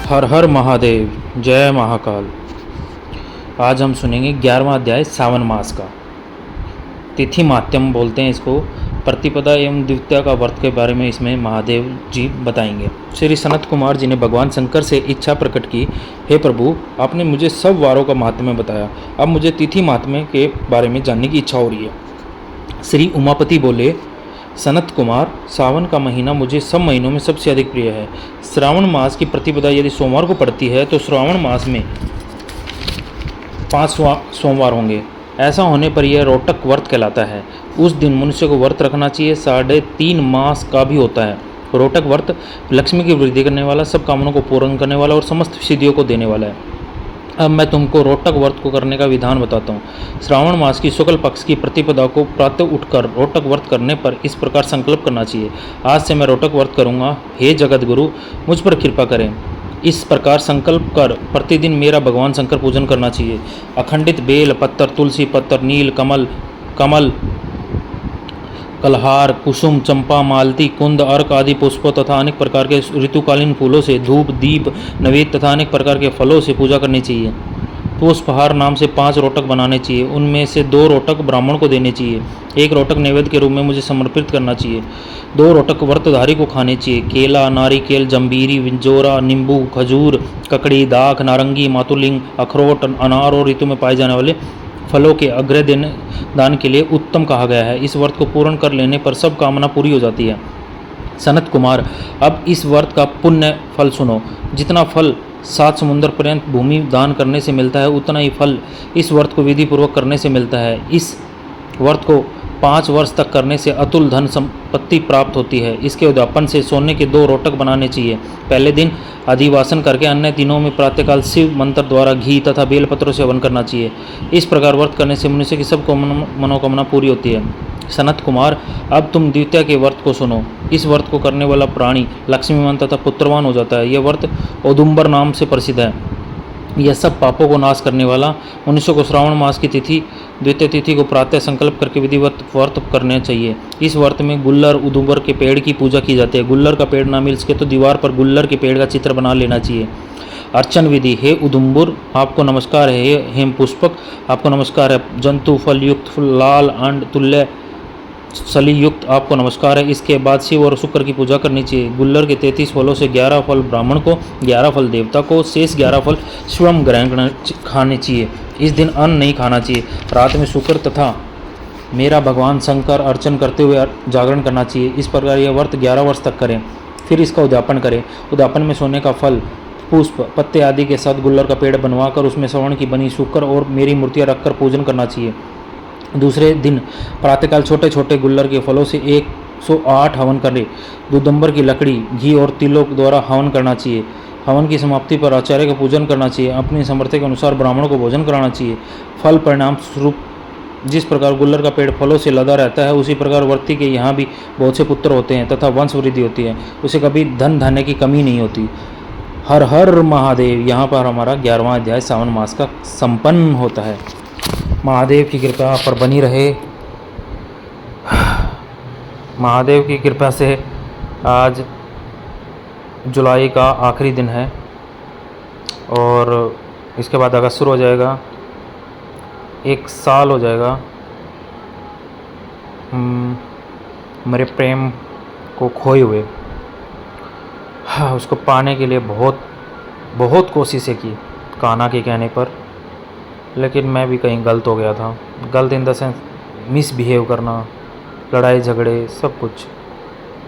हर हर महादेव, जय महाकाल। आज हम सुनेंगे 11वां अध्याय सावन मास का। तिथि मात्यम बोलते हैं इसको। प्रतिपदा एवं द्वितीया का व्रत के बारे में इसमें महादेव जी बताएंगे। श्री सनत कुमार जी ने भगवान शंकर से इच्छा प्रकट की, हे प्रभु, आपने मुझे सब वारों का महात्म्य बताया, अब मुझे तिथि महात्म्य के बारे में जानने की इच्छा हो रही है। श्री उमापति बोले, सनत कुमार, सावन का महीना मुझे सब महीनों में सबसे अधिक प्रिय है। श्रावण मास की प्रतिपदा यदि सोमवार को पड़ती है तो श्रावण मास में 5 सोमवार होंगे। ऐसा होने पर यह रोटक व्रत कहलाता है। उस दिन मनुष्य को व्रत रखना चाहिए। 3.5 मास का भी होता है। रोटक व्रत लक्ष्मी की वृद्धि करने वाला, सब कामनाओं को पूर्ण करने वाला और समस्त सिद्धियों को देने वाला है। अब मैं तुमको रोटक व्रत को करने का विधान बताता हूँ। श्रावण मास की शुक्ल पक्ष की प्रतिपदा को प्रातः उठकर रोटक व्रत करने पर इस प्रकार संकल्प करना चाहिए, आज से मैं रोटक व्रत करूँगा, हे जगत गुरु मुझ पर कृपा करें। इस प्रकार संकल्प कर प्रतिदिन मेरा भगवान शंकर पूजन करना चाहिए। अखंडित बेल पत्तर, तुलसी पत्तर, नील कमल कलहार, कुसुम, चंपा, मालती, कुंद, अर्क आदि पुष्पों तथा अनेक प्रकार के ऋतुकालीन फूलों से धूप, दीप, नैवेद्य तथा अनेक प्रकार के फलों से पूजा करनी चाहिए। पुष्पहार नाम से 5 रोटक बनाने चाहिए। उनमें से 2 रोटक ब्राह्मण को देने चाहिए। 1 रोटक नैवेद्य के रूप में मुझे समर्पित करना चाहिए। 2 रोटक व्रतधारी को खाने चाहिए। केला, नारिकेल, जंबीरी, विंजोरा, नींबू, खजूर, ककड़ी, दाख, नारंगी, मातुलिंग, अखरोट, अनार और ऋतु में पाए जाने वाले फलों के अग्र दान के लिए उत्तम कहा गया है। इस व्रत को पूर्ण कर लेने पर सब कामना पूरी हो जाती है। सनत कुमार, अब इस व्रत का पुण्य फल सुनो। जितना फल 7 समुद्र पर्यंत भूमि दान करने से मिलता है, उतना ही फल इस व्रत को विधि पूर्वक करने से मिलता है। इस व्रत को 5 वर्ष तक करने से अतुल धन संपत्ति प्राप्त होती है। इसके उद्यापन से सोने के 2 रोटक बनाने चाहिए। पहले दिन अधिवासन करके अन्य दिनों में प्रातःकाल शिव मंत्र द्वारा घी तथा बेलपत्रों से हवन करना चाहिए। इस प्रकार व्रत करने से मनुष्य की सब मनोकामना पूरी होती है। सनत कुमार, अब तुम द्वितीया के व्रत को सुनो। इस व्रत को करने वाला प्राणी लक्ष्मीवान तथा पुत्रवान हो जाता है। यह व्रत औदुंबर नाम से प्रसिद्ध है। यह सब पापों को नाश करने वाला। मनुष्य को श्रावण मास की तिथि द्वितीय तिथि को प्रातः संकल्प करके विधिवत व्रत करना चाहिए। इस व्रत में गुल्लर उदुंबर के पेड़ की पूजा की जाती है। गुल्लर का पेड़ ना मिल सके तो दीवार पर गुल्लर के पेड़ का चित्र बना लेना चाहिए। अर्चन विधि, हे उदुम्बुर आपको नमस्कार है, हे हेम पुष्पक आपको नमस्कार है, जंतु फल युक्त लाल अंड तुल्य सली युक्त आपको नमस्कार है। इसके बाद शिव और शुक्र की पूजा करनी चाहिए। गुल्लर के 33 फलों से 11 फल ब्राह्मण को, 11 फल देवता को, शेष 11 फल स्वयं ग्रहण खाने चाहिए। इस दिन अन्न नहीं खाना चाहिए। रात में शुक्र तथा मेरा भगवान शंकर अर्चन करते हुए जागरण करना चाहिए। इस प्रकार यह व्रत 11 वर्ष तक करें, फिर इसका उद्यापन करें। उद्यापन में सोने का फल, पुष्प, पत्ते आदि के साथ गुल्लर का पेड़ बनवाकर उसमें स्वर्ण की बनी शुक्र और मेरी मूर्तियाँ रखकर पूजन करना चाहिए। दूसरे दिन प्रातःकाल छोटे छोटे गुल्लर के फलों से 108 हवन करें। दुदंबर की लकड़ी, घी और तिलों द्वारा हवन करना चाहिए। हवन की समाप्ति पर आचार्य का पूजन करना चाहिए। अपनी सामर्थ्य के अनुसार ब्राह्मणों को भोजन कराना चाहिए। फल परिणाम स्वरूप जिस प्रकार गुल्लर का पेड़ फलों से लदा रहता है, उसी प्रकार वर्ती के यहाँ भी बहुत से पुत्र होते हैं तथा वंश वृद्धि होती है। उसे कभी धन धान्य की कमी नहीं होती। हर हर महादेव। यहाँ पर हमारा 11वां अध्याय सावन मास का संपन्न होता है। महादेव की कृपा पर बनी रहे। महादेव की कृपा से आज जुलाई का आखिरी दिन है और इसके बाद अगस्त शुरू हो जाएगा। 1 साल हो जाएगा मेरे प्रेम को खोए हुए। हाँ, उसको पाने के लिए बहुत कोशिशें की कान्हा के कहने पर, लेकिन मैं भी कहीं गलत हो गया था। गलत इन द सेंस मिसबिहेव करना, लड़ाई झगड़े, सब कुछ।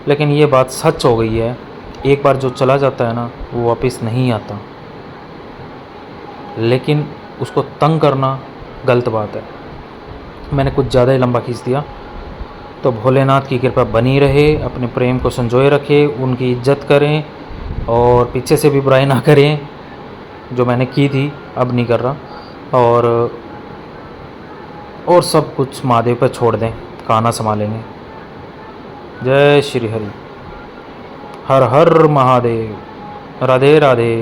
लेकिन ये बात सच हो गई है, एक बार जो चला जाता है ना, वो वापस नहीं आता। लेकिन उसको तंग करना गलत बात है। मैंने कुछ ज़्यादा ही लंबा खींच दिया। तो भोलेनाथ की कृपा बनी रहे। अपने प्रेम को संजोए रखें, उनकी इज्जत करें और पीछे से भी बुराई ना करें। जो मैंने की थी अब नहीं कर रहा। और सब कुछ महादेव पर छोड़ दें, कान्हा संभालेंगे। जय श्री हरि। हर हर महादेव। राधे राधे।